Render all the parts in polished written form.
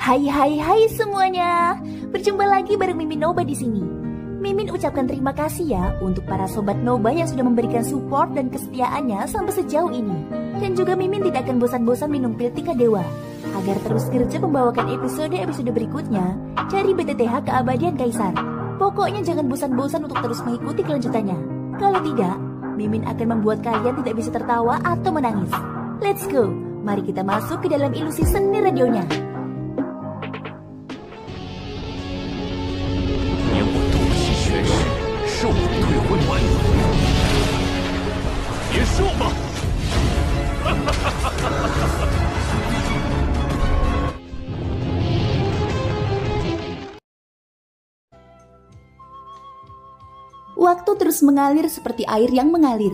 Hai semuanya. Berjumpa lagi bareng Mimin Noba di sini. Mimin ucapkan terima kasih ya untuk para sobat Noba yang sudah memberikan support dan kesetiaannya sampai sejauh ini. Dan juga Mimin tidak akan bosan-bosan minum pil Tika Dewa agar terus kerja membawakan episode-episode berikutnya dari BTTH Keabadian Kaisar. Pokoknya jangan bosan-bosan untuk terus mengikuti kelanjutannya. Kalau tidak, Mimin akan membuat kalian tidak bisa tertawa atau menangis. Let's go, mari kita masuk ke dalam ilusi seni radionya. Waktu terus mengalir seperti air yang mengalir.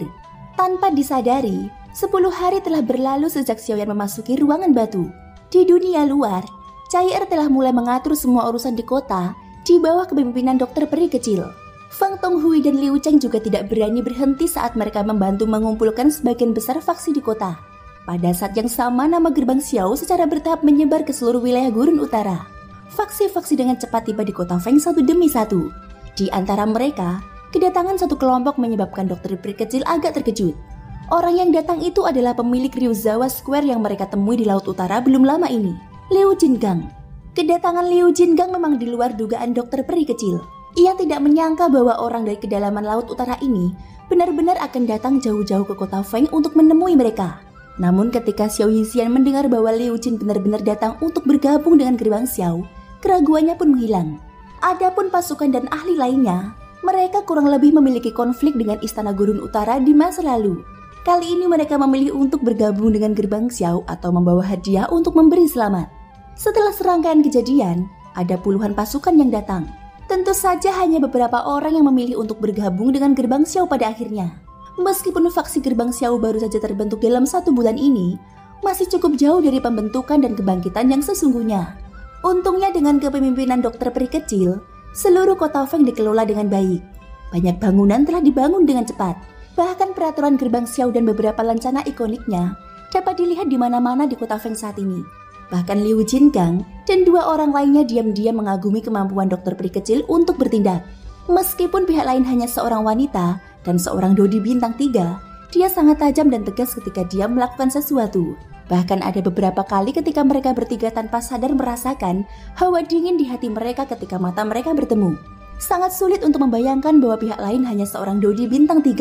Tanpa disadari, 10 hari telah berlalu sejak Xiaoyan memasuki ruangan batu. Di dunia luar, Chai-Er telah mulai mengatur semua urusan di kota di bawah kepemimpinan dokter peri kecil. Fang Tonghui dan Liu Cheng juga tidak berani berhenti saat mereka membantu mengumpulkan sebagian besar faksi di kota. Pada saat yang sama, nama gerbang Xiao secara bertahap menyebar ke seluruh wilayah Gurun Utara. Faksi-faksi dengan cepat tiba di kota Feng satu demi satu. Di antara mereka, kedatangan satu kelompok menyebabkan dokter peri kecil agak terkejut. Orang yang datang itu adalah pemilik Ryuzawa Square yang mereka temui di Laut Utara belum lama ini, Liu Jingang. Kedatangan Liu Jingang memang di luar dugaan dokter peri kecil. Ia tidak menyangka bahwa orang dari kedalaman Laut Utara ini benar-benar akan datang jauh-jauh ke kota Feng untuk menemui mereka. Namun ketika Xiao Yixian mendengar bahwa Liu Jin benar-benar datang untuk bergabung dengan gerbang Xiao, keraguannya pun menghilang. Adapun pasukan dan ahli lainnya, mereka kurang lebih memiliki konflik dengan Istana Gurun Utara di masa lalu. Kali ini mereka memilih untuk bergabung dengan gerbang Xiao atau membawa hadiah untuk memberi selamat. Setelah serangkaian kejadian, ada puluhan pasukan yang datang. Tentu saja hanya beberapa orang yang memilih untuk bergabung dengan gerbang Xiao pada akhirnya. Meskipun faksi gerbang Xiao baru saja terbentuk dalam 1 bulan ini, masih cukup jauh dari pembentukan dan kebangkitan yang sesungguhnya. Untungnya dengan kepemimpinan dokter peri kecil, seluruh kota Feng dikelola dengan baik. Banyak bangunan telah dibangun dengan cepat. Bahkan peraturan gerbang Xiao dan beberapa lancana ikoniknya dapat dilihat di mana-mana di kota Feng saat ini. Bahkan Liu Jingang dan 2 orang lainnya diam-diam mengagumi kemampuan dokter peri kecil untuk bertindak. Meskipun pihak lain hanya seorang wanita dan seorang Dodi bintang 3, dia sangat tajam dan tegas ketika dia melakukan sesuatu. Bahkan ada beberapa kali ketika mereka bertiga tanpa sadar merasakan hawa dingin di hati mereka ketika mata mereka bertemu. Sangat sulit untuk membayangkan bahwa pihak lain hanya seorang Dodi bintang 3.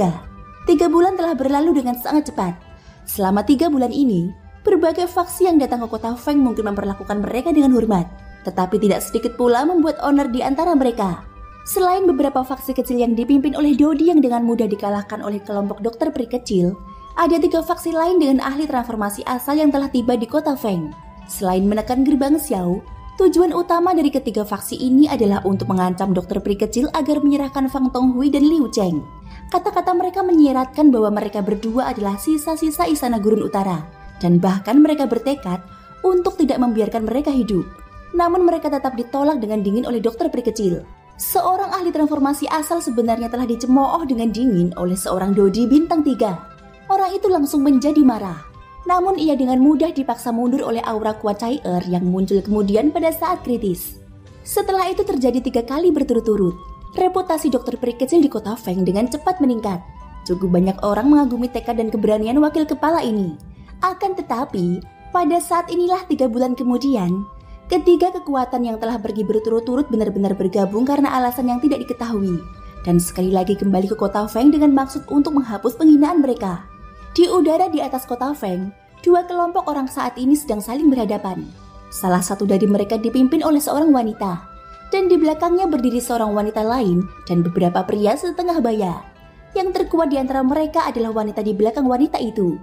3 bulan telah berlalu dengan sangat cepat. Selama 3 bulan ini, berbagai faksi yang datang ke kota Feng mungkin memperlakukan mereka dengan hormat, tetapi tidak sedikit pula membuat honor di antara mereka. Selain beberapa faksi kecil yang dipimpin oleh Dodi yang dengan mudah dikalahkan oleh kelompok dokter peri kecil, ada 3 faksi lain dengan ahli transformasi asal yang telah tiba di kota Feng. Selain menekan gerbang Xiao, tujuan utama dari ketiga faksi ini adalah untuk mengancam dokter peri kecil agar menyerahkan Fang Tonghui dan Liu Cheng. Kata-kata mereka menyiratkan bahwa mereka berdua adalah sisa-sisa Istana Gurun Utara, dan bahkan mereka bertekad untuk tidak membiarkan mereka hidup. Namun mereka tetap ditolak dengan dingin oleh dokter peri kecil. Seorang ahli transformasi asal sebenarnya telah dicemooh dengan dingin oleh seorang Dodi bintang 3. Orang itu langsung menjadi marah. Namun ia dengan mudah dipaksa mundur oleh aura kuat Chai-Er yang muncul kemudian pada saat kritis. Setelah itu terjadi 3 kali berturut-turut. Reputasi dokter peri kecil di kota Feng dengan cepat meningkat. Cukup banyak orang mengagumi tekad dan keberanian wakil kepala ini. Akan tetapi, pada saat inilah 3 bulan kemudian, ketiga kekuatan yang telah pergi berturut-turut benar-benar bergabung karena alasan yang tidak diketahui. Dan sekali lagi kembali ke kota Feng dengan maksud untuk menghapus penghinaan mereka. Di udara di atas kota Feng, 2 kelompok orang saat ini sedang saling berhadapan. Salah satu dari mereka dipimpin oleh seorang wanita, dan di belakangnya berdiri seorang wanita lain dan beberapa pria setengah baya. Yang terkuat di antara mereka adalah wanita di belakang wanita itu,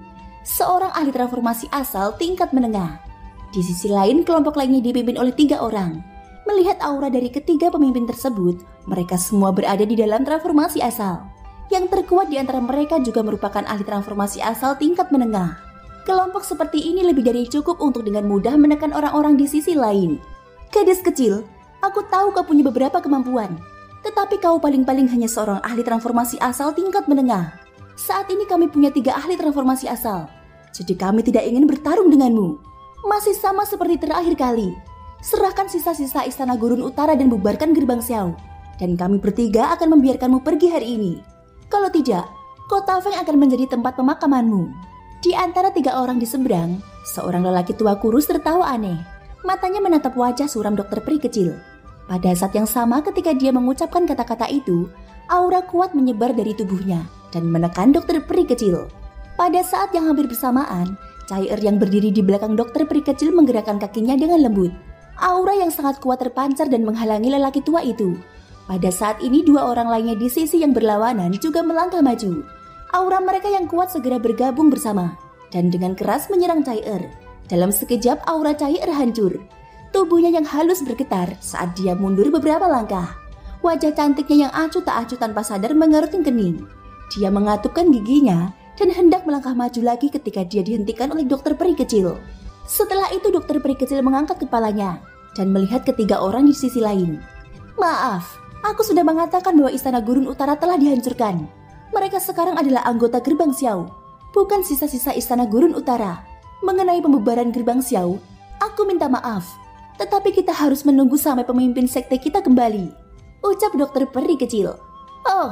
seorang ahli transformasi asal tingkat menengah. Di sisi lain, kelompok lainnya dipimpin oleh 3 orang. Melihat aura dari ketiga pemimpin tersebut, mereka semua berada di dalam transformasi asal. Yang terkuat di antara mereka juga merupakan ahli transformasi asal tingkat menengah. Kelompok seperti ini lebih dari cukup untuk dengan mudah menekan orang-orang di sisi lain. Gadis kecil, aku tahu kau punya beberapa kemampuan, tetapi kau paling-paling hanya seorang ahli transformasi asal tingkat menengah. Saat ini kami punya 3 ahli transformasi asal, jadi kami tidak ingin bertarung denganmu. Masih sama seperti terakhir kali. Serahkan sisa-sisa istana Gurun Utara dan bubarkan gerbang Xiao. Dan kami bertiga akan membiarkanmu pergi hari ini. Kalau tidak, kota Feng akan menjadi tempat pemakamanmu. Di antara 3 orang di seberang, seorang lelaki tua kurus tertawa aneh. Matanya menatap wajah suram dokter peri kecil. Pada saat yang sama ketika dia mengucapkan kata-kata itu, aura kuat menyebar dari tubuhnya dan menekan dokter peri kecil. Pada saat yang hampir bersamaan, Cai yang berdiri di belakang dokter peri kecil menggerakkan kakinya dengan lembut. Aura yang sangat kuat terpancar dan menghalangi lelaki tua itu. Pada saat ini 2 orang lainnya di sisi yang berlawanan juga melangkah maju. Aura mereka yang kuat segera bergabung bersama dan dengan keras menyerang Cai. Dalam sekejap aura Cai hancur. Tubuhnya yang halus bergetar saat dia mundur beberapa langkah. Wajah cantiknya yang acuh tak acuh tanpa sadar mengerutkan kening. Dia mengatupkan giginya dan hendak melangkah maju lagi ketika dia dihentikan oleh dokter peri kecil. Setelah itu dokter peri kecil mengangkat kepalanya dan melihat ketiga orang di sisi lain. Maaf, aku sudah mengatakan bahwa istana Gurun Utara telah dihancurkan. Mereka sekarang adalah anggota gerbang Xiao, bukan sisa-sisa istana Gurun Utara. Mengenai pembubaran gerbang Xiao, aku minta maaf. Tetapi kita harus menunggu sampai pemimpin sekte kita kembali, ucap dokter peri kecil. Oh,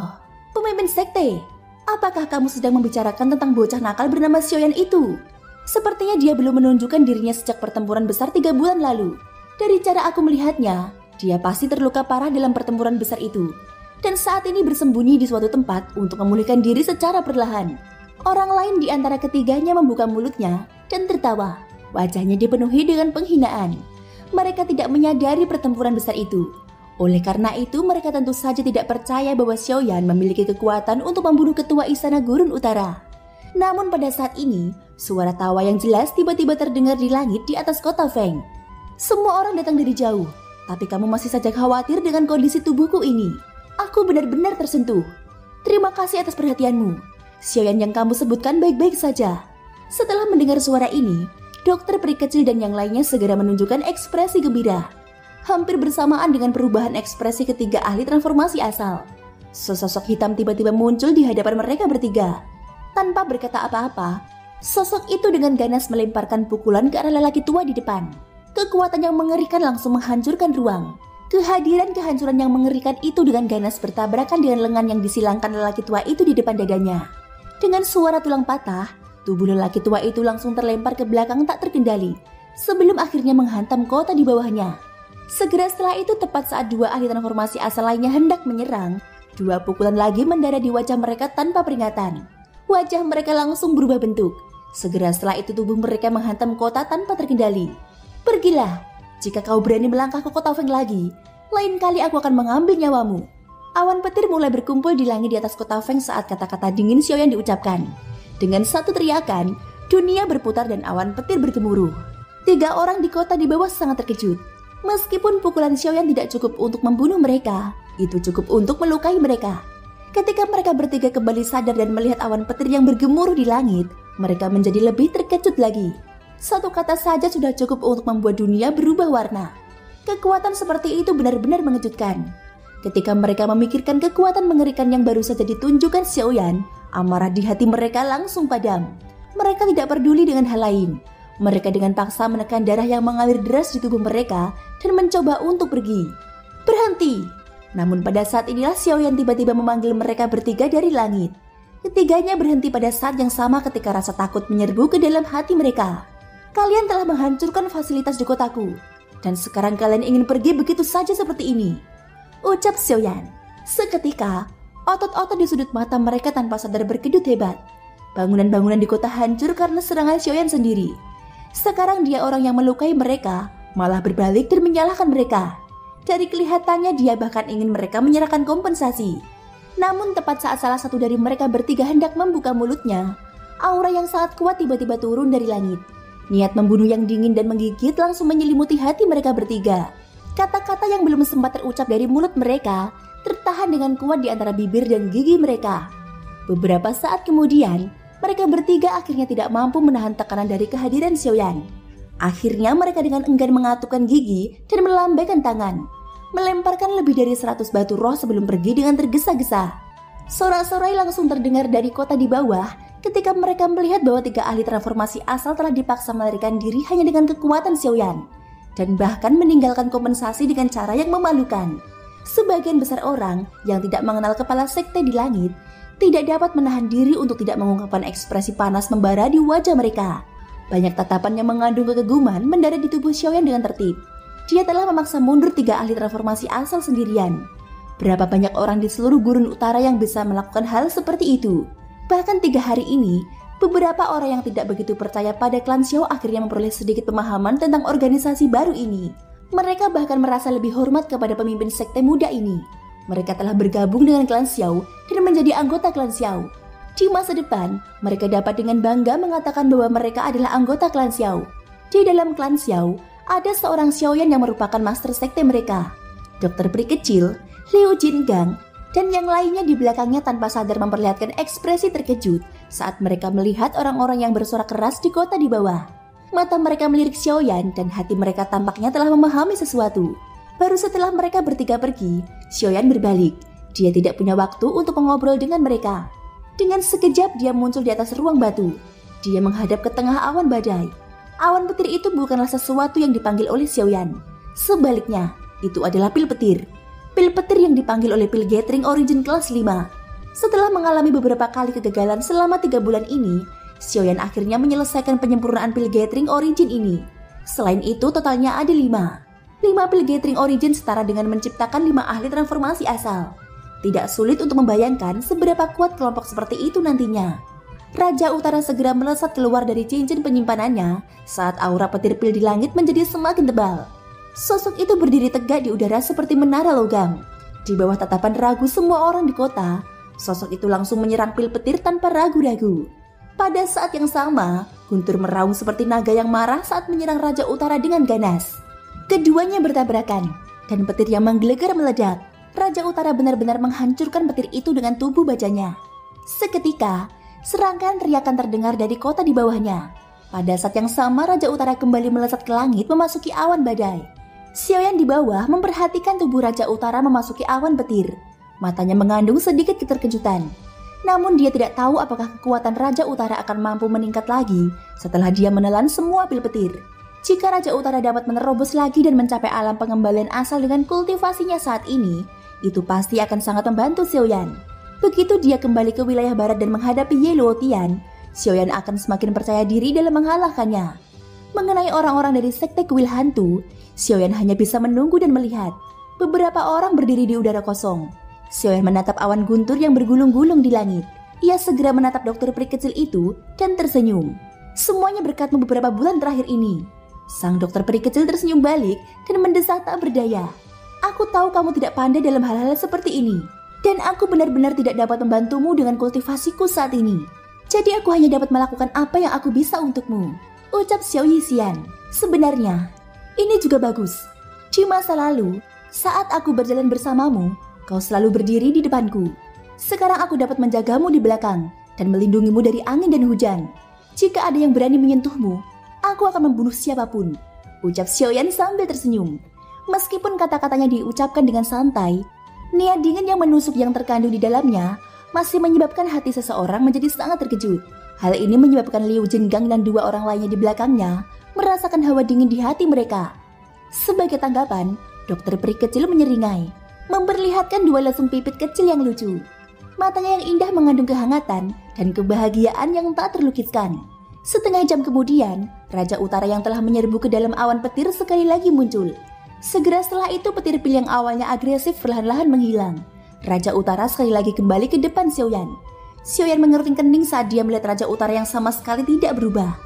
pemimpin sekte. Apakah kamu sedang membicarakan tentang bocah nakal bernama Xiaoyan itu? Sepertinya dia belum menunjukkan dirinya sejak pertempuran besar 3 bulan lalu. Dari cara aku melihatnya, dia pasti terluka parah dalam pertempuran besar itu. Dan saat ini bersembunyi di suatu tempat untuk memulihkan diri secara perlahan. Orang lain di antara ketiganya membuka mulutnya dan tertawa. Wajahnya dipenuhi dengan penghinaan. Mereka tidak menyadari pertempuran besar itu. Oleh karena itu mereka tentu saja tidak percaya bahwa Xiaoyan memiliki kekuatan untuk membunuh ketua istana Gurun Utara. Namun pada saat ini, suara tawa yang jelas tiba-tiba terdengar di langit di atas kota Feng. Semua orang datang dari jauh, tapi kamu masih saja khawatir dengan kondisi tubuhku ini. Aku benar-benar tersentuh. Terima kasih atas perhatianmu. Xiaoyan yang kamu sebutkan baik-baik saja. Setelah mendengar suara ini, dokter peri kecil dan yang lainnya segera menunjukkan ekspresi gembira. Hampir bersamaan dengan perubahan ekspresi ketiga ahli transformasi asal, sesosok hitam tiba-tiba muncul di hadapan mereka bertiga. Tanpa berkata apa-apa, sosok itu dengan ganas melemparkan pukulan ke arah lelaki tua di depan. Kekuatan yang mengerikan langsung menghancurkan ruang. Kehadiran kehancuran yang mengerikan itu dengan ganas bertabrakan dengan lengan yang disilangkan lelaki tua itu di depan dadanya. Dengan suara tulang patah, tubuh lelaki tua itu langsung terlempar ke belakang tak terkendali, sebelum akhirnya menghantam kota di bawahnya. Segera setelah itu, tepat saat 2 ahli transformasi asal lainnya hendak menyerang, 2 pukulan lagi mendarat di wajah mereka tanpa peringatan. Wajah mereka langsung berubah bentuk. Segera setelah itu tubuh mereka menghantam kota tanpa terkendali. Pergilah, jika kau berani melangkah ke kota Feng lagi, lain kali aku akan mengambil nyawamu. Awan petir mulai berkumpul di langit di atas kota Feng saat kata-kata dingin Xiaoyan diucapkan. Dengan satu teriakan, dunia berputar dan awan petir bergemuruh. 3 orang di kota di bawah sangat terkejut. Meskipun pukulan Xiaoyan tidak cukup untuk membunuh mereka, itu cukup untuk melukai mereka. Ketika mereka bertiga kembali sadar dan melihat awan petir yang bergemuruh di langit, mereka menjadi lebih terkejut lagi. Satu kata saja sudah cukup untuk membuat dunia berubah warna. Kekuatan seperti itu benar-benar mengejutkan. Ketika mereka memikirkan kekuatan mengerikan yang baru saja ditunjukkan Xiaoyan, amarah di hati mereka langsung padam. Mereka tidak peduli dengan hal lain. Mereka dengan paksa menekan darah yang mengalir deras di tubuh mereka dan mencoba untuk pergi. Berhenti! Namun pada saat inilah Xiaoyan tiba-tiba memanggil mereka bertiga dari langit. Ketiganya berhenti pada saat yang sama ketika rasa takut menyerbu ke dalam hati mereka. Kalian telah menghancurkan fasilitas di kotaku, dan sekarang kalian ingin pergi begitu saja seperti ini, ucap Xiaoyan. Seketika, otot-otot di sudut mata mereka tanpa sadar berkedut hebat. Bangunan-bangunan di kota hancur karena serangan Xiaoyan sendiri. Sekarang dia orang yang melukai mereka, malah berbalik dan menyalahkan mereka. Dari kelihatannya dia bahkan ingin mereka menyerahkan kompensasi. Namun tepat saat salah satu dari mereka bertiga hendak membuka mulutnya, aura yang sangat kuat tiba-tiba turun dari langit. Niat membunuh yang dingin dan menggigit langsung menyelimuti hati mereka bertiga. Kata-kata yang belum sempat terucap dari mulut mereka tertahan dengan kuat di antara bibir dan gigi mereka. Beberapa saat kemudian, mereka bertiga akhirnya tidak mampu menahan tekanan dari kehadiran Xiaoyan. Akhirnya mereka dengan enggan mengatupkan gigi dan melambaikan tangan, melemparkan lebih dari 100 batu roh sebelum pergi dengan tergesa-gesa. Sorak-sorai langsung terdengar dari kota di bawah ketika mereka melihat bahwa 3 ahli transformasi asal telah dipaksa melarikan diri hanya dengan kekuatan Xiaoyan. dan bahkan meninggalkan kompensasi dengan cara yang memalukan. Sebagian besar orang yang tidak mengenal kepala sekte di langit tidak dapat menahan diri untuk tidak mengungkapkan ekspresi panas membara di wajah mereka. Banyak tatapan yang mengandung kekeguman mendarat di tubuh Xiaoyan dengan tertib. Dia telah memaksa mundur 3 ahli transformasi asal sendirian. Berapa banyak orang di seluruh gurun utara yang bisa melakukan hal seperti itu? Bahkan 3 hari ini, beberapa orang yang tidak begitu percaya pada klan Xiao akhirnya memperoleh sedikit pemahaman tentang organisasi baru ini. Mereka bahkan merasa lebih hormat kepada pemimpin sekte muda ini. Mereka telah bergabung dengan klan Xiao dan menjadi anggota klan Xiao. Di masa depan, mereka dapat dengan bangga mengatakan bahwa mereka adalah anggota klan Xiao. Di dalam klan Xiao, ada seorang Xiaoyan yang merupakan master sekte mereka. Dokter peri kecil, Liu Jingang, dan yang lainnya di belakangnya tanpa sadar memperlihatkan ekspresi terkejut saat mereka melihat orang-orang yang bersorak keras di kota di bawah. Mata mereka melirik Xiaoyan dan hati mereka tampaknya telah memahami sesuatu. Baru setelah mereka bertiga pergi, Xiaoyan berbalik. Dia tidak punya waktu untuk mengobrol dengan mereka. Dengan sekejap dia muncul di atas ruang batu. Dia menghadap ke tengah awan badai. Awan petir itu bukanlah sesuatu yang dipanggil oleh Xiaoyan. Sebaliknya, itu adalah pil petir. Pil petir yang dipanggil oleh pil gathering origin kelas 5. Setelah mengalami beberapa kali kegagalan selama 3 bulan ini, Xiaoyan akhirnya menyelesaikan penyempurnaan pil gathering origin ini. Selain itu, totalnya ada 5. 5 pil gathering origin setara dengan menciptakan 5 ahli transformasi asal. Tidak sulit untuk membayangkan seberapa kuat kelompok seperti itu nantinya. Raja Utara segera melesat keluar dari cincin penyimpanannya saat aura petir pil di langit menjadi semakin tebal. Sosok itu berdiri tegak di udara seperti menara logam. Di bawah tatapan ragu semua orang di kota, sosok itu langsung menyerang pil petir tanpa ragu-ragu. Pada saat yang sama, Guntur meraung seperti naga yang marah saat menyerang Raja Utara dengan ganas. Keduanya bertabrakan, dan petir yang menggelegar meledak. Raja Utara benar-benar menghancurkan petir itu dengan tubuh bajanya. Seketika, serangkaian teriakan terdengar dari kota di bawahnya. Pada saat yang sama, Raja Utara kembali melesat ke langit memasuki awan badai. Xiaoyan di bawah memperhatikan tubuh Raja Utara memasuki awan petir. Matanya mengandung sedikit keterkejutan. Namun dia tidak tahu apakah kekuatan Raja Utara akan mampu meningkat lagi setelah dia menelan semua pil petir. Jika Raja Utara dapat menerobos lagi dan mencapai alam pengembalian asal dengan kultivasinya saat ini, itu pasti akan sangat membantu Xiaoyan. Begitu dia kembali ke wilayah barat dan menghadapi Ye Luotian, Xiaoyan akan semakin percaya diri dalam mengalahkannya. Mengenai orang-orang dari sekte kuil hantu, Xiaoyan hanya bisa menunggu dan melihat. Beberapa orang berdiri di udara kosong. Xiaoyan menatap awan guntur yang bergulung-gulung di langit. Ia segera menatap dokter peri kecil itu dan tersenyum. Semuanya berkatmu beberapa bulan terakhir ini. Sang dokter peri kecil tersenyum balik dan mendesah tak berdaya. Aku tahu kamu tidak pandai dalam hal-hal seperti ini. Dan aku benar-benar tidak dapat membantumu dengan kultivasiku saat ini. Jadi aku hanya dapat melakukan apa yang aku bisa untukmu. Ucap Xiao Yixian. Sebenarnya, ini juga bagus. Di masa lalu, saat aku berjalan bersamamu, kau selalu berdiri di depanku. Sekarang aku dapat menjagamu di belakang dan melindungimu dari angin dan hujan. Jika ada yang berani menyentuhmu, aku akan membunuh siapapun. Ucap Xiaoyan sambil tersenyum. Meskipun kata-katanya diucapkan dengan santai, niat dingin yang menusuk yang terkandung di dalamnya masih menyebabkan hati seseorang menjadi sangat terkejut. Hal ini menyebabkan Liu Jingang dan 2 orang lainnya di belakangnya merasakan hawa dingin di hati mereka. Sebagai tanggapan, dokter peri kecil menyeringai, memperlihatkan 2 lesung pipit kecil yang lucu. Matanya yang indah mengandung kehangatan dan kebahagiaan yang tak terlukiskan. Setengah jam kemudian, Raja Utara yang telah menyerbu ke dalam awan petir sekali lagi muncul. Segera setelah itu petir pil yang awalnya agresif perlahan-lahan menghilang. Raja Utara sekali lagi kembali ke depan Xiaoyan. Xiaoyan mengerutkan kening saat dia melihat Raja Utara yang sama sekali tidak berubah.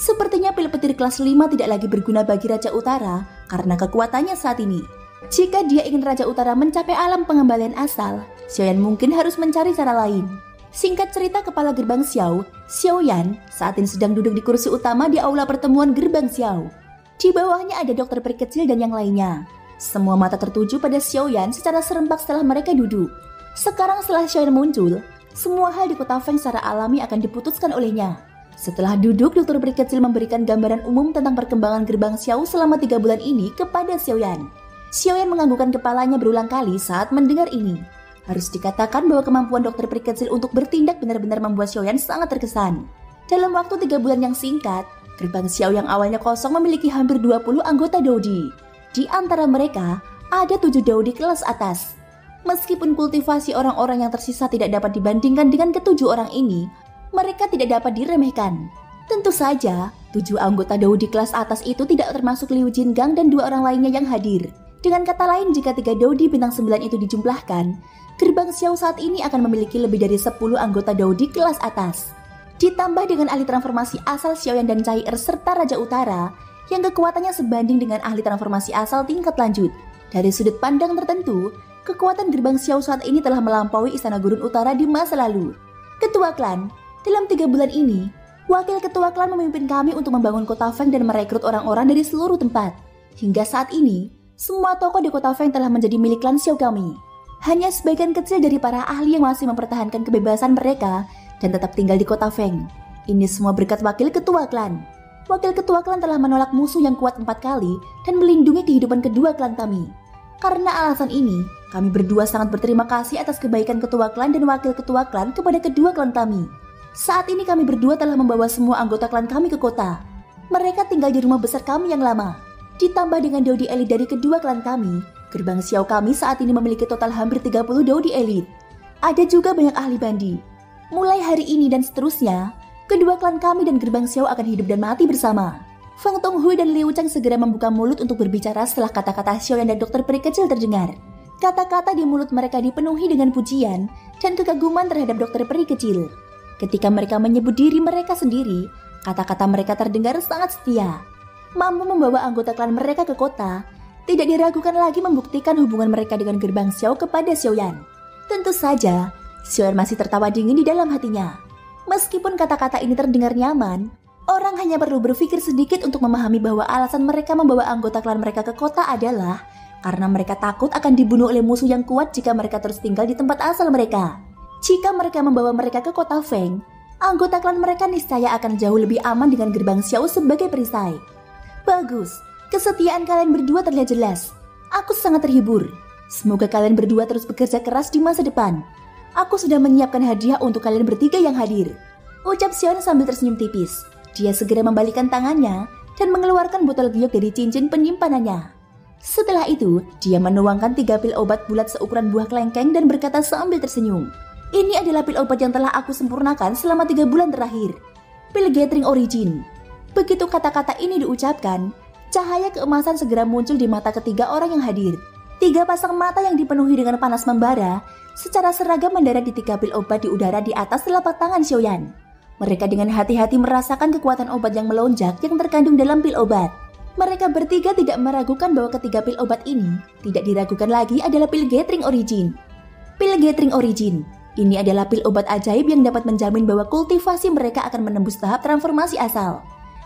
Sepertinya pil petir kelas 5 tidak lagi berguna bagi Raja Utara karena kekuatannya saat ini. Jika dia ingin Raja Utara mencapai alam pengembalian asal, Xiaoyan mungkin harus mencari cara lain. Singkat cerita, kepala gerbang Xiao, Xiaoyan, saat ini sedang duduk di kursi utama di aula pertemuan gerbang Xiao. Di bawahnya ada dokter peri kecil dan yang lainnya. Semua mata tertuju pada Xiaoyan secara serempak setelah mereka duduk. Sekarang setelah Xiaoyan muncul, semua hal di kota Feng secara alami akan diputuskan olehnya. Setelah duduk, dokter peri kecil memberikan gambaran umum tentang perkembangan gerbang Xiao selama 3 bulan ini kepada Xiaoyan. Xiaoyan menganggukkan kepalanya berulang kali saat mendengar ini. Harus dikatakan bahwa kemampuan dokter peri kecil untuk bertindak benar-benar membuat Xiaoyan sangat terkesan. Dalam waktu 3 bulan yang singkat, Gerbang Xiao yang awalnya kosong memiliki hampir 20 anggota Daudi. Di antara mereka, ada 7 Daudi kelas atas. Meskipun kultivasi orang-orang yang tersisa tidak dapat dibandingkan dengan ketujuh orang ini, mereka tidak dapat diremehkan. Tentu saja, 7 anggota Daudi kelas atas itu tidak termasuk Liu Jingang dan 2 orang lainnya yang hadir. Dengan kata lain, jika 3 Daudi bintang 9 itu dijumlahkan, Gerbang Xiao saat ini akan memiliki lebih dari 10 anggota Daudi kelas atas. Ditambah dengan ahli transformasi asal Xiaoyan dan Cai Er serta Raja Utara yang kekuatannya sebanding dengan ahli transformasi asal tingkat lanjut. Dari sudut pandang tertentu, kekuatan Gerbang Xiao saat ini telah melampaui Istana Gurun Utara di masa lalu. Ketua klan, dalam 3 bulan ini, wakil ketua klan memimpin kami untuk membangun kota Feng dan merekrut orang-orang dari seluruh tempat. Hingga saat ini, semua toko di kota Feng telah menjadi milik klan Xiao kami. Hanya sebagian kecil dari para ahli yang masih mempertahankan kebebasan mereka dan tetap tinggal di kota Feng. Ini semua berkat wakil ketua klan. Wakil ketua klan telah menolak musuh yang kuat 4 kali dan melindungi kehidupan kedua klan kami. Karena alasan ini, kami berdua sangat berterima kasih atas kebaikan ketua klan dan wakil ketua klan kepada kedua klan kami. Saat ini kami berdua telah membawa semua anggota klan kami ke kota. Mereka tinggal di rumah besar kami yang lama. Ditambah dengan Daudi elit dari kedua klan kami, Gerbang Xiao kami saat ini memiliki total hampir 30 Daudi elit. Ada juga banyak ahli bandi. Mulai hari ini dan seterusnya, kedua klan kami dan Gerbang Xiao akan hidup dan mati bersama. Feng Tonghui dan Liu Chang segera membuka mulut untuk berbicara setelah kata-kata Xiaoyan dan dokter peri kecil terdengar. Kata-kata di mulut mereka dipenuhi dengan pujian dan kekaguman terhadap dokter peri kecil. Ketika mereka menyebut diri mereka sendiri, kata-kata mereka terdengar sangat setia. Mampu membawa anggota klan mereka ke kota, tidak diragukan lagi membuktikan hubungan mereka dengan Gerbang Xiao kepada Xiaoyan. Tentu saja, Xiaoyan masih tertawa dingin di dalam hatinya. Meskipun kata-kata ini terdengar nyaman, orang hanya perlu berpikir sedikit untuk memahami bahwa alasan mereka membawa anggota klan mereka ke kota adalah karena mereka takut akan dibunuh oleh musuh yang kuat jika mereka terus tinggal di tempat asal mereka. Jika mereka membawa mereka ke kota Feng, anggota klan mereka niscaya akan jauh lebih aman dengan Gerbang Xiao sebagai perisai. Bagus, kesetiaan kalian berdua terlihat jelas. Aku sangat terhibur. Semoga kalian berdua terus bekerja keras di masa depan. Aku sudah menyiapkan hadiah untuk kalian bertiga yang hadir. Ucap Xiaoyan sambil tersenyum tipis. Dia segera membalikkan tangannya dan mengeluarkan botol giok dari cincin penyimpanannya. Setelah itu, dia menuangkan 3 pil obat bulat seukuran buah kelengkeng dan berkata sambil tersenyum. Ini adalah pil obat yang telah aku sempurnakan selama 3 bulan terakhir. Pil Gathering Origin. Begitu kata-kata ini diucapkan, cahaya keemasan segera muncul di mata ketiga orang yang hadir. 3 pasang mata yang dipenuhi dengan panas membara secara seragam mendarat di 3 pil obat di udara di atas telapak tangan Xiaoyan. Mereka dengan hati-hati merasakan kekuatan obat yang melonjak yang terkandung dalam pil obat. Mereka bertiga tidak meragukan bahwa ketiga pil obat ini tidak diragukan lagi adalah pil Gathering Origin. Pil Gathering Origin. Ini adalah pil obat ajaib yang dapat menjamin bahwa kultivasi mereka akan menembus tahap transformasi asal.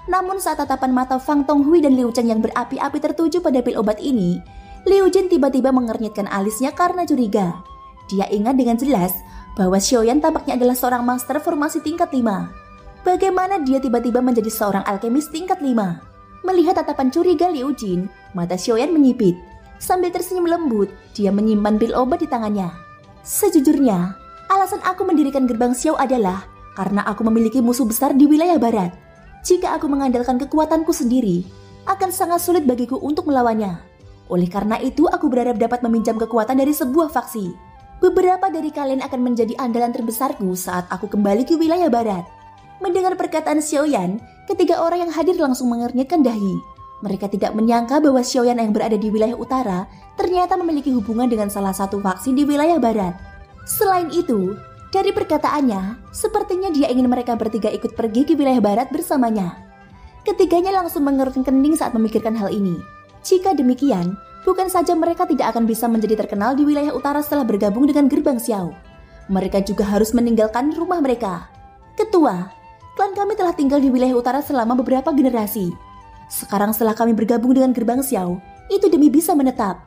Namun saat tatapan mata Feng Tonghui dan Liu Chang yang berapi-api tertuju pada pil obat ini, Liu Jin tiba-tiba mengernyitkan alisnya karena curiga. Dia ingat dengan jelas bahwa Xiaoyan tampaknya adalah seorang master formasi tingkat 5. Bagaimana dia tiba-tiba menjadi seorang alkemis tingkat 5? Melihat tatapan curiga Liu Jin, mata Xiaoyan menyipit. Sambil tersenyum lembut, dia menyimpan pil obat di tangannya. Sejujurnya, alasan aku mendirikan Gerbang Xiao adalah karena aku memiliki musuh besar di wilayah barat. Jika aku mengandalkan kekuatanku sendiri, akan sangat sulit bagiku untuk melawannya. Oleh karena itu, aku berharap dapat meminjam kekuatan dari sebuah faksi. Beberapa dari kalian akan menjadi andalan terbesarku saat aku kembali ke wilayah barat. Mendengar perkataan Xiaoyan, ketiga orang yang hadir langsung mengernyitkan dahi. Mereka tidak menyangka bahwa Xiaoyan yang berada di wilayah utara ternyata memiliki hubungan dengan salah satu faksi di wilayah barat. Selain itu, dari perkataannya, sepertinya dia ingin mereka bertiga ikut pergi ke wilayah barat bersamanya. Ketiganya langsung mengerutkan kening saat memikirkan hal ini. Jika demikian, bukan saja mereka tidak akan bisa menjadi terkenal di wilayah utara setelah bergabung dengan Gerbang Xiao. Mereka juga harus meninggalkan rumah mereka. Ketua, klan kami telah tinggal di wilayah utara selama beberapa generasi. Sekarang setelah kami bergabung dengan Gerbang Xiao, itu demi bisa menetap.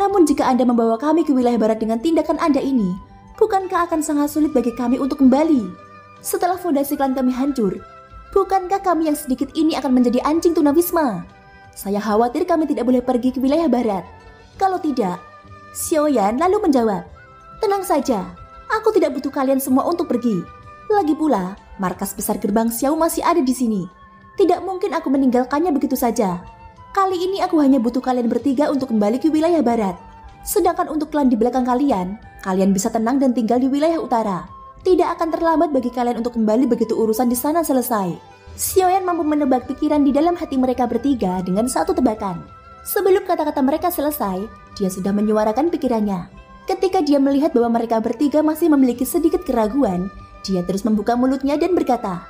Namun jika Anda membawa kami ke wilayah barat dengan tindakan Anda ini, bukankah akan sangat sulit bagi kami untuk kembali? Setelah fondasi klan kami hancur, bukankah kami yang sedikit ini akan menjadi anjing tunawisma? Saya khawatir kami tidak boleh pergi ke wilayah barat. Kalau tidak, Xiaoyan lalu menjawab, tenang saja, aku tidak butuh kalian semua untuk pergi. Lagi pula, markas besar Gerbang Xiao masih ada di sini. Tidak mungkin aku meninggalkannya begitu saja. Kali ini aku hanya butuh kalian bertiga untuk kembali ke wilayah barat. Sedangkan untuk klan di belakang kalian bisa tenang dan tinggal di wilayah utara. Tidak akan terlambat bagi kalian untuk kembali begitu urusan di sana selesai. Xiaoyan mampu menebak pikiran di dalam hati mereka bertiga dengan satu tebakan. Sebelum kata-kata mereka selesai, dia sudah menyuarakan pikirannya. Ketika dia melihat bahwa mereka bertiga masih memiliki sedikit keraguan, dia terus membuka mulutnya dan berkata,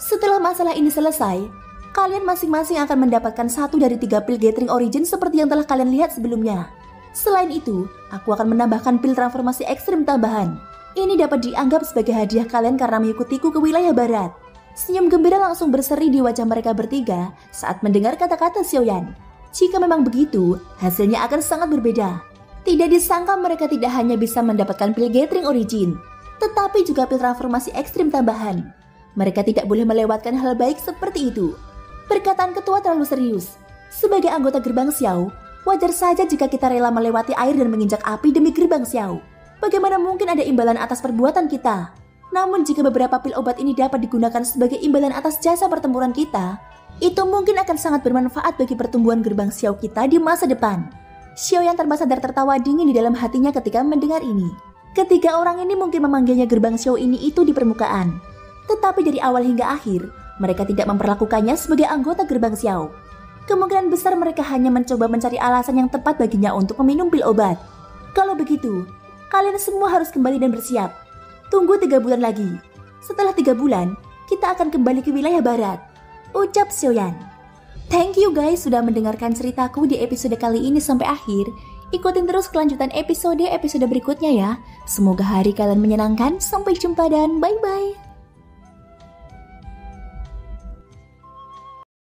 "Setelah masalah ini selesai, kalian masing-masing akan mendapatkan 1 dari 3 pil Gathering Origin seperti yang telah kalian lihat sebelumnya. Selain itu, aku akan menambahkan pil transformasi ekstrim tambahan. Ini dapat dianggap sebagai hadiah kalian karena mengikutiku ke wilayah barat." Senyum gembira langsung berseri di wajah mereka bertiga saat mendengar kata-kata Xiaoyan. Jika memang begitu, hasilnya akan sangat berbeda. Tidak disangka mereka tidak hanya bisa mendapatkan pil Gathering Origin, tetapi juga pil transformasi ekstrim tambahan. Mereka tidak boleh melewatkan hal baik seperti itu. Perkataan ketua terlalu serius. Sebagai anggota gerbang Xiao, wajar saja jika kita rela melewati air dan menginjak api demi gerbang Xiao. Bagaimana mungkin ada imbalan atas perbuatan kita? Namun jika beberapa pil obat ini dapat digunakan sebagai imbalan atas jasa pertempuran kita, itu mungkin akan sangat bermanfaat bagi pertumbuhan gerbang Xiao kita di masa depan. Xiaoyan tanpa sadar tertawa dingin di dalam hatinya ketika mendengar ini. Ketiga orang ini mungkin memanggilnya gerbang Xiao ini itu di permukaan. Tetapi dari awal hingga akhir, mereka tidak memperlakukannya sebagai anggota gerbang Xiao. Kemungkinan besar mereka hanya mencoba mencari alasan yang tepat baginya untuk meminum pil obat. Kalau begitu, kalian semua harus kembali dan bersiap. Tunggu 3 bulan lagi. Setelah 3 bulan, kita akan kembali ke wilayah barat, ucap Xiaoyan. Thank you guys sudah mendengarkan ceritaku di episode kali ini sampai akhir. Ikutin terus kelanjutan episode berikutnya ya. Semoga hari kalian menyenangkan. Sampai jumpa dan bye-bye.